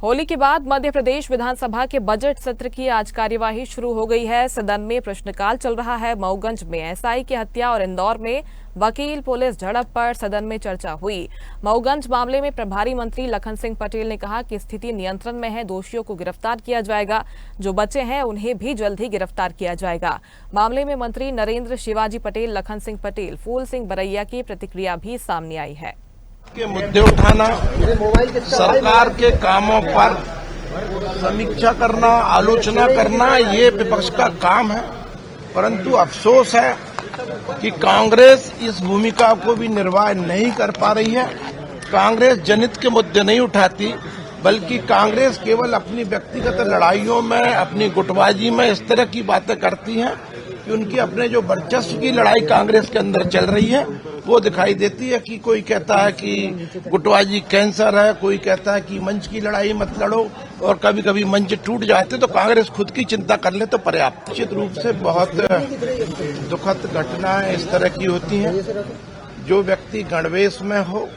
होली के बाद मध्य प्रदेश विधानसभा के बजट सत्र की आज कार्यवाही शुरू हो गई है। सदन में प्रश्नकाल चल रहा है। मऊगंज में एसआई की हत्या और इंदौर में वकील पुलिस झड़प पर सदन में चर्चा हुई। मऊगंज मामले में प्रभारी मंत्री लखन सिंह पटेल ने कहा कि स्थिति नियंत्रण में है, दोषियों को गिरफ्तार किया जाएगा, जो बचे हैं उन्हें भी जल्द ही गिरफ्तार किया जाएगा। मामले में मंत्री नरेंद्र शिवाजी पटेल, लखन सिंह पटेल, फूल सिंह बरैया की प्रतिक्रिया भी सामने आई है। के मुद्दे उठाना, सरकार के कामों पर समीक्षा करना, आलोचना करना, ये विपक्ष का काम है। परंतु अफसोस है कि कांग्रेस इस भूमिका को भी निर्वाह नहीं कर पा रही है। कांग्रेस जनहित के मुद्दे नहीं उठाती, बल्कि कांग्रेस केवल अपनी व्यक्तिगत लड़ाइयों में, अपनी गुटबाजी में इस तरह की बातें करती है कि उनकी अपने जो वर्चस्व की लड़ाई कांग्रेस के अंदर चल रही है वो दिखाई देती है। कि कोई कहता है कि गुटबाजी कैंसर है, कोई कहता है कि मंच की लड़ाई मत लड़ो, और कभी कभी मंच टूट जाते तो कांग्रेस खुद की चिंता कर ले तो पर्याप्त। निश्चित रूप से बहुत दुखद घटनाएं इस तरह की होती हैं। जो व्यक्ति गणवेश में हो,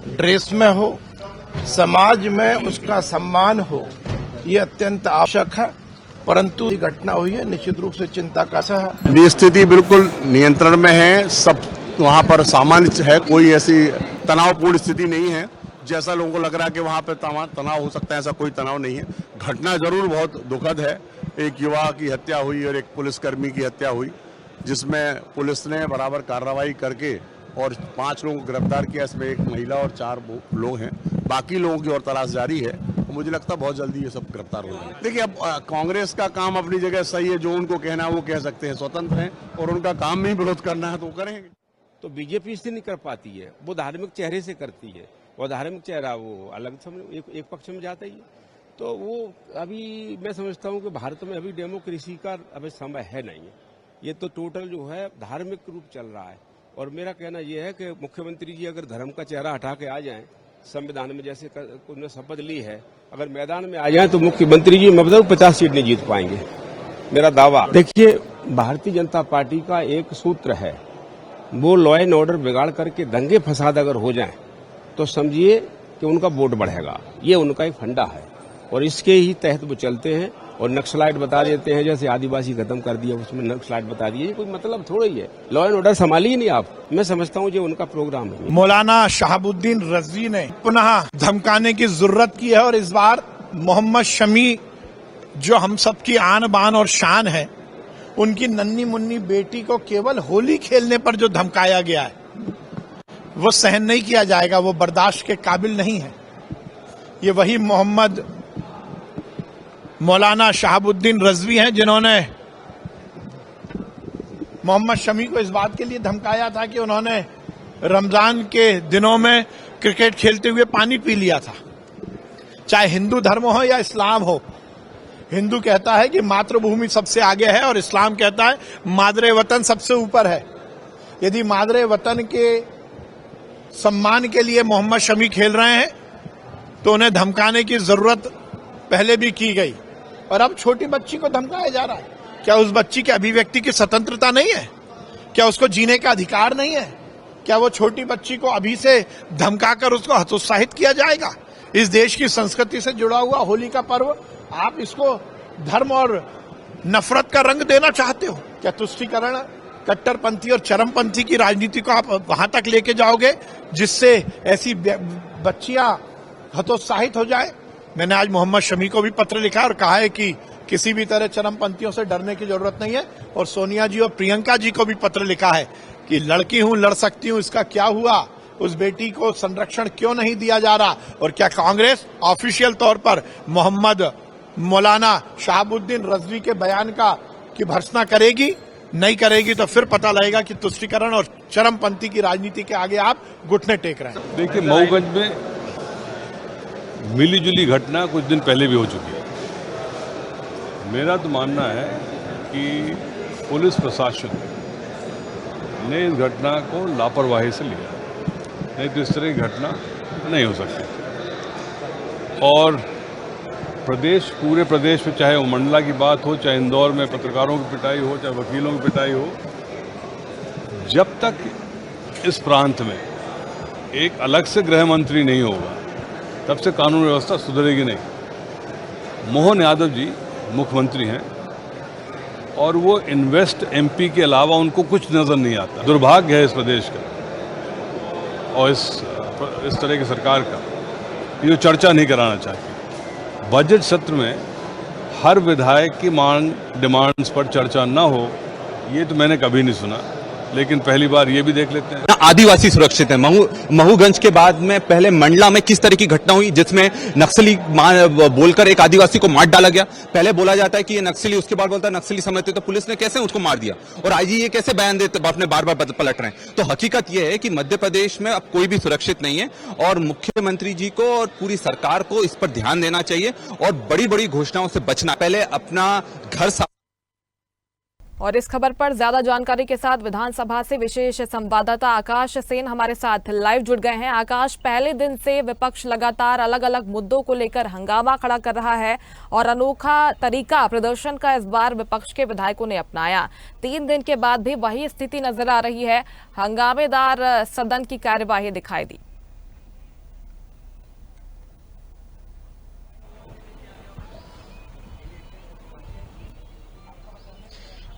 ड्रेस में हो, समाज में उसका सम्मान हो, ये अत्यंत आवश्यक है। परंतु ये घटना हुई है, निश्चित रूप से चिंता का विषय है। स्थिति बिल्कुल नियंत्रण में है, सब वहाँ पर सामान्य है, कोई ऐसी तनावपूर्ण स्थिति नहीं है जैसा लोगों को लग रहा है कि वहाँ पर तनाव हो सकता है। ऐसा कोई तनाव नहीं है। घटना जरूर बहुत दुखद है। एक युवा की हत्या हुई और एक पुलिसकर्मी की हत्या हुई, जिसमें पुलिस ने बराबर कार्रवाई करके और 5 लोगों को गिरफ्तार किया। इसमें एक महिला और 4 लोग हैं। बाकी लोगों की और तलाश जारी है। मुझे लगता है बहुत जल्दी ये सब गिरफ्तार हो जाएंगे। देखिए, अब कांग्रेस का काम अपनी जगह सही है, जो उनको कहना है वो कह सकते हैं, स्वतंत्र हैं, और उनका काम में ही विरोध करना है तो वो करेंगे। तो बीजेपी इससे नहीं कर पाती है, वो धार्मिक चेहरे से करती है, और धार्मिक चेहरा वो अलग समय एक पक्ष में जाता ही है। तो वो अभी मैं समझता हूँ कि भारत में अभी डेमोक्रेसी का अभी समय है नहीं है। ये तो टोटल जो है धार्मिक रूप चल रहा है। और मेरा कहना यह है कि मुख्यमंत्री जी अगर धर्म का चेहरा हटा के आ जाएं, संविधान में जैसे उन्होंने शपथ ली है, अगर मैदान में आ जाएं तो मुख्यमंत्री जी मैं बताऊं 50 सीट नहीं जीत पाएंगे, मेरा दावा। देखिए, भारतीय जनता पार्टी का एक सूत्र है, वो लॉ एंड ऑर्डर बिगाड़ करके दंगे फसाद अगर हो जाएं तो समझिए कि उनका वोट बढ़ेगा। ये उनका एक फंडा है और इसके ही तहत वो चलते हैं। और नक्सलाइट बता देते हैं, जैसे आदिवासी खत्म कर दिया उसमें नक्सलाइट बता दिए, ये कोई मतलब थोड़ा ही है। लॉ एंड ऑर्डर संभालिए नहीं आप। मैं समझता हूँ ये उनका प्रोग्राम है। मौलाना शहाबुद्दीन रजवी ने पुनः धमकाने की जरूरत की है, और इस बार मोहम्मद शमी, जो हम सबकी आन बान और शान है, उनकी नन्ही मुन्नी बेटी को केवल होली खेलने पर जो धमकाया गया है वो सहन नहीं किया जाएगा, वो बर्दाश्त के काबिल नहीं है। ये वही मौलाना शहाबुद्दीन रजवी हैं जिन्होंने मोहम्मद शमी को इस बात के लिए धमकाया था कि उन्होंने रमजान के दिनों में क्रिकेट खेलते हुए पानी पी लिया था। चाहे हिंदू धर्म हो या इस्लाम हो, हिंदू कहता है कि मातृभूमि सबसे आगे है और इस्लाम कहता है मादरे वतन सबसे ऊपर है। यदि मादरे वतन के सम्मान के लिए मोहम्मद शमी खेल रहे हैं तो उन्हें धमकाने की जरूरत पहले भी की गई, और अब छोटी बच्ची को धमकाया जा रहा है। क्या उस बच्ची की अभिव्यक्ति की स्वतंत्रता नहीं है? क्या उसको जीने का अधिकार नहीं है? क्या वो छोटी बच्ची को अभी से धमकाकर उसको हतोत्साहित किया जाएगा? इस देश की संस्कृति से जुड़ा हुआ होली का पर्व, आप इसको धर्म और नफरत का रंग देना चाहते हो? क्या तुष्टीकरण, कट्टरपंथी और चरमपंथी की राजनीति को आप वहां तक लेके जाओगे जिससे ऐसी बच्चियां हतोत्साहित हो जाए? मैंने आज मोहम्मद शमी को भी पत्र लिखा और कहा है कि किसी भी तरह चरमपंथियों से डरने की जरूरत नहीं है, और सोनिया जी और प्रियंका जी को भी पत्र लिखा है कि लड़की हूं, लड़ सकती हूं, इसका क्या हुआ? उस बेटी को संरक्षण क्यों नहीं दिया जा रहा? और क्या कांग्रेस ऑफिशियल तौर पर मौलाना शहाबुद्दीन रजवी के बयान की भर्त्सना करेगी? नहीं करेगी तो फिर पता लगेगा कि तुष्टीकरण और चरमपंथी की राजनीति के आगे आप घुटने टेक रहे हैं। देखिए, मऊगंज में मिली जुली घटना कुछ दिन पहले भी हो चुकी है। मेरा तो मानना है कि पुलिस प्रशासन ने इस घटना को लापरवाही से लिया, नहीं तो इस तरह की घटना नहीं हो सकती। और पूरे प्रदेश में, चाहे वो मंडला की बात हो, चाहे इंदौर में पत्रकारों की पिटाई हो, चाहे वकीलों की पिटाई हो, जब तक इस प्रांत में एक अलग से गृह मंत्री नहीं होगा, तब से कानून व्यवस्था सुधरेगी नहीं। मोहन यादव जी मुख्यमंत्री हैं और वो इन्वेस्ट एमपी के अलावा उनको कुछ नज़र नहीं आता। दुर्भाग्य है इस प्रदेश का और इस तरह की सरकार का, ये चर्चा नहीं कराना चाहती। बजट सत्र में हर विधायक की डिमांड्स पर चर्चा न हो, ये तो मैंने कभी नहीं सुना, लेकिन पहली बार ये भी देख लेते हैं। आदिवासी सुरक्षित है। महूगंज के बाद में पहले मंडला में किस तरह की घटना हुई जिसमें नक्सली बोलकर एक आदिवासी को मार डाला गया। पहले बोला जाता है कि ये नक्सली, उसके बाद बोलता है नक्सली समझते, तो पुलिस ने कैसे उसको मार दिया, और आईजी ये कैसे बयान देते अपने बार बार पलट रहे हैं। तो हकीकत ये है कि मध्य प्रदेश में अब कोई भी सुरक्षित नहीं है और मुख्यमंत्री जी को और पूरी सरकार को इस पर ध्यान देना चाहिए और बड़ी बड़ी घोषणाओं से बचना, पहले अपना घर साफ। और इस खबर पर ज्यादा जानकारी के साथ विधानसभा से विशेष संवाददाता आकाश सेन हमारे साथ लाइव जुड़ गए हैं। आकाश, पहले दिन से विपक्ष लगातार अलग अलग मुद्दों को लेकर हंगामा खड़ा कर रहा है और अनोखा तरीका प्रदर्शन का इस बार विपक्ष के विधायकों ने अपनाया। 3 दिन के बाद भी वही स्थिति नजर आ रही है, हंगामेदार सदन की कार्यवाही दिखाई दी।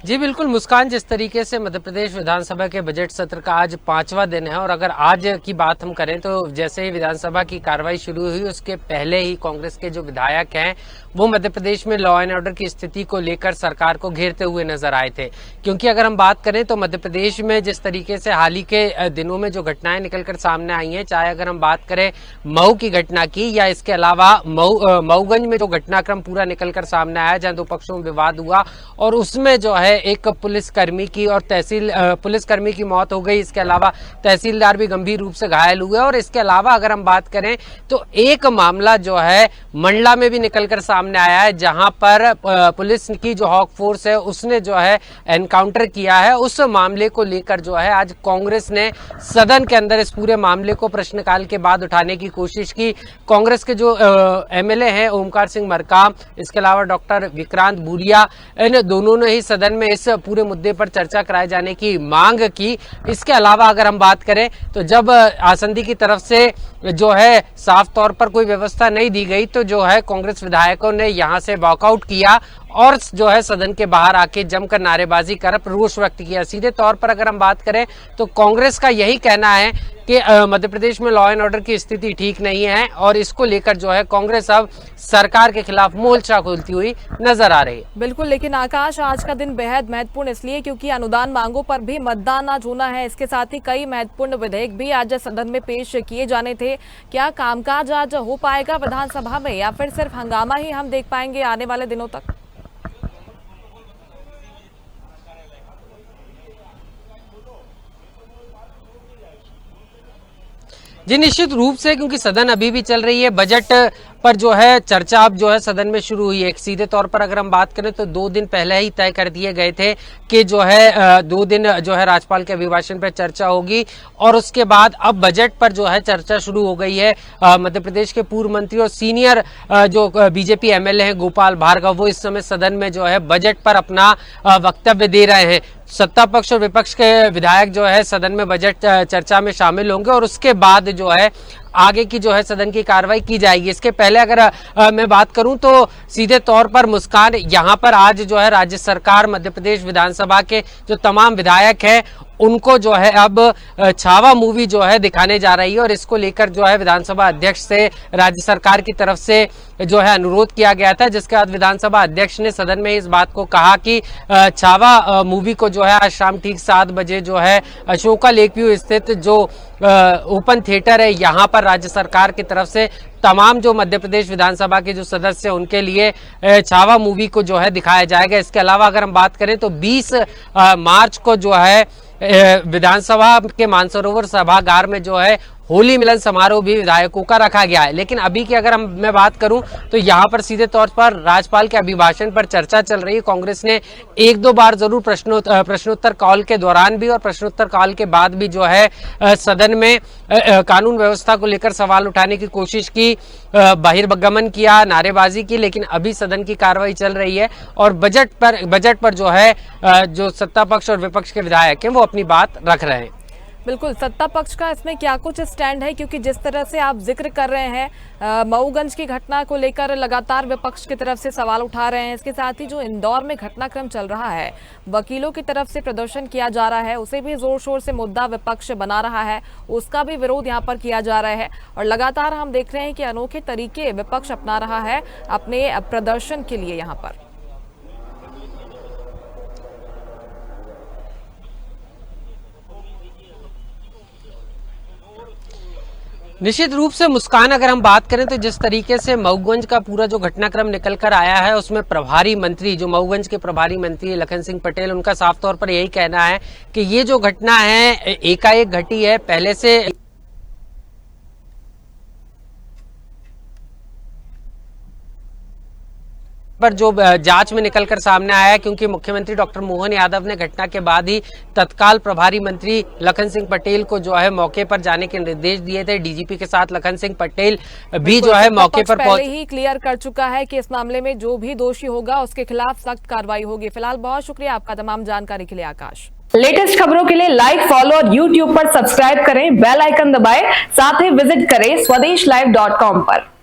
जी बिल्कुल मुस्कान, जिस तरीके से मध्य प्रदेश विधानसभा के बजट सत्र का आज 5वां दिन है और अगर आज की बात हम करें तो जैसे ही विधानसभा की कार्रवाई शुरू हुई उसके पहले ही कांग्रेस के जो विधायक हैं वो मध्य प्रदेश में लॉ एंड ऑर्डर की स्थिति को लेकर सरकार को घेरते हुए नजर आए थे। क्योंकि अगर हम बात करें तो मध्य प्रदेश में जिस तरीके से हाल ही के दिनों में जो घटनाएं निकलकर सामने आई हैं, चाहे अगर हम बात करें मऊ की घटना की या इसके अलावा मऊगंज में जो घटनाक्रम पूरा निकलकर सामने आया जहां 2 पक्षों में विवाद हुआ और उसमें जो है एक पुलिसकर्मी की और पुलिसकर्मी की मौत हो गई। इसके अलावा तहसीलदार भी गंभीर रूप से घायल हुए और इसके अलावा अगर हम बात करें तो एक मामला जो है मंडला में भी निकलकर सामने आया है जहां पर पुलिस की जो हॉक फोर्स है उसने जो है एनकाउंटर किया है। उस मामले को लेकर जो है आज कांग्रेस ने सदन के अंदर इस पूरे मामले को प्रश्नकाल के बाद उठाने की कोशिश की। कांग्रेस के जो एमएलए हैं ओमकार सिंह मरकाम, इसके अलावा डॉक्टर विक्रांत भूरिया, इन दोनों ने ही सदन में इस पूरे मुद्दे पर चर्चा कराए जाने की मांग की। इसके अलावा अगर हम बात करें तो जब आसंदी की तरफ से जो है साफ तौर पर कोई व्यवस्था नहीं दी गई तो जो है कांग्रेस विधायकों ने यहां से वॉकआउट किया और जो है सदन के बाहर आके जमकर नारेबाजी कर रोष व्यक्त किया। सीधे तौर पर अगर हम बात करें तो कांग्रेस का यही कहना है कि मध्य प्रदेश में लॉ एंड ऑर्डर की स्थिति ठीक नहीं है और इसको लेकर जो है कांग्रेस अब सरकार के खिलाफ मोर्चा खोलती हुई नजर आ रही है। बिल्कुल, लेकिन आकाश, आज का दिन बेहद महत्वपूर्ण इसलिए क्योंकि अनुदान मांगों पर भी मतदान आज होना है। इसके साथ ही कई महत्वपूर्ण विधेयक भी आज सदन में पेश किए जाने थे। क्या कामकाज आज हो पाएगा विधानसभा में या फिर सिर्फ हंगामा ही हम देख पाएंगे आने वाले दिनों तक? जी निश्चित रूप से, क्योंकि सदन अभी भी चल रही है। बजट पर जो है चर्चा अब जो है सदन में शुरू हुई है। सीधे तौर पर अगर हम बात करें तो 2 दिन पहले ही तय कर दिए गए थे कि जो है 2 दिन जो है राज्यपाल के अभिभाषण पर चर्चा होगी और उसके बाद अब बजट पर जो है चर्चा शुरू हो गई है। मध्य प्रदेश के पूर्व मंत्री और सीनियर जो बीजेपी एमएलए हैं गोपाल भार्गव, वो इस समय सदन में जो है बजट पर अपना वक्तव्य दे रहे हैं। सत्ता पक्ष और विपक्ष के विधायक जो है सदन में बजट चर्चा में शामिल होंगे और उसके बाद जो है आगे की जो है सदन की कार्रवाई की जाएगी। इसके पहले अगर मैं बात करूं तो सीधे तौर पर मुस्कान, यहां पर आज जो है राज्य सरकार मध्य प्रदेश विधानसभा के जो तमाम विधायक हैं उनको जो है अब छावा मूवी जो है दिखाने जा रही है और इसको लेकर जो है विधानसभा अध्यक्ष से राज्य सरकार की तरफ से जो है अनुरोध किया गया था, जिसके बाद विधानसभा अध्यक्ष ने सदन में इस बात को कहा कि छावा मूवी को जो है आज शाम ठीक 7 बजे जो है अशोका लेक व्यू स्थित जो ओपन थिएटर है यहाँ पर राज्य सरकार की तरफ से तमाम जो मध्य प्रदेश विधानसभा के जो सदस्य उनके लिए छावा मूवी को जो है दिखाया जाएगा। इसके अलावा अगर हम बात करें तो 20 मार्च को जो है विधानसभा के मानसरोवर सभागार में जो है होली मिलन समारोह भी विधायकों का रखा गया है। लेकिन अभी की अगर मैं बात करूं तो यहाँ पर सीधे तौर पर राज्यपाल के अभिभाषण पर चर्चा चल रही है। कांग्रेस ने 1-2 बार जरूर प्रश्नोत्तर काल के दौरान भी और प्रश्नोत्तर काल के बाद भी जो है सदन में कानून व्यवस्था को लेकर सवाल उठाने की कोशिश की, बहिर्गमन किया, नारेबाजी की, लेकिन अभी सदन की कार्रवाई चल रही है और बजट पर जो है जो सत्ता पक्ष और विपक्ष के विधायक हैं वो अपनी बात रख रहे हैं। बिल्कुल, सत्ता पक्ष का इसमें क्या कुछ स्टैंड है, क्योंकि जिस तरह से आप जिक्र कर रहे हैं मऊगंज की घटना को लेकर लगातार विपक्ष की तरफ से सवाल उठा रहे हैं। इसके साथ ही जो इंदौर में घटनाक्रम चल रहा है, वकीलों की तरफ से प्रदर्शन किया जा रहा है, उसे भी जोर शोर से मुद्दा विपक्ष बना रहा है, उसका भी विरोध यहाँ पर किया जा रहा है। और लगातार हम देख रहे हैं कि अनोखे तरीके विपक्ष अपना रहा है अपने प्रदर्शन के लिए यहाँ पर। निश्चित रूप से मुस्कान, अगर हम बात करें तो जिस तरीके से मऊगंज का पूरा जो घटनाक्रम निकल कर आया है, उसमें प्रभारी मंत्री, जो मऊगंज के प्रभारी मंत्री लखन सिंह पटेल, उनका साफ तौर पर यही कहना है कि ये जो घटना है एकाएक घटी है, पहले से पर जो जांच में निकलकर सामने आया है, क्योंकि मुख्यमंत्री डॉक्टर मोहन यादव ने घटना के बाद ही तत्काल प्रभारी मंत्री लखन सिंह पटेल को जो है मौके पर जाने के निर्देश दिए थे। डीजीपी के साथ लखन सिंह पटेल भी जो है मौके पर पहले ही क्लियर कर चुका है कि इस मामले में जो भी दोषी होगा उसके खिलाफ सख्त कार्रवाई होगी। फिलहाल बहुत शुक्रिया आपका तमाम जानकारी के लिए आकाश। लेटेस्ट खबरों के लिए लाइक, फॉलो और यूट्यूब पर सब्सक्राइब करें, बेल आइकन दबाएं, साथ ही विजिट करें swedishlive.com पर।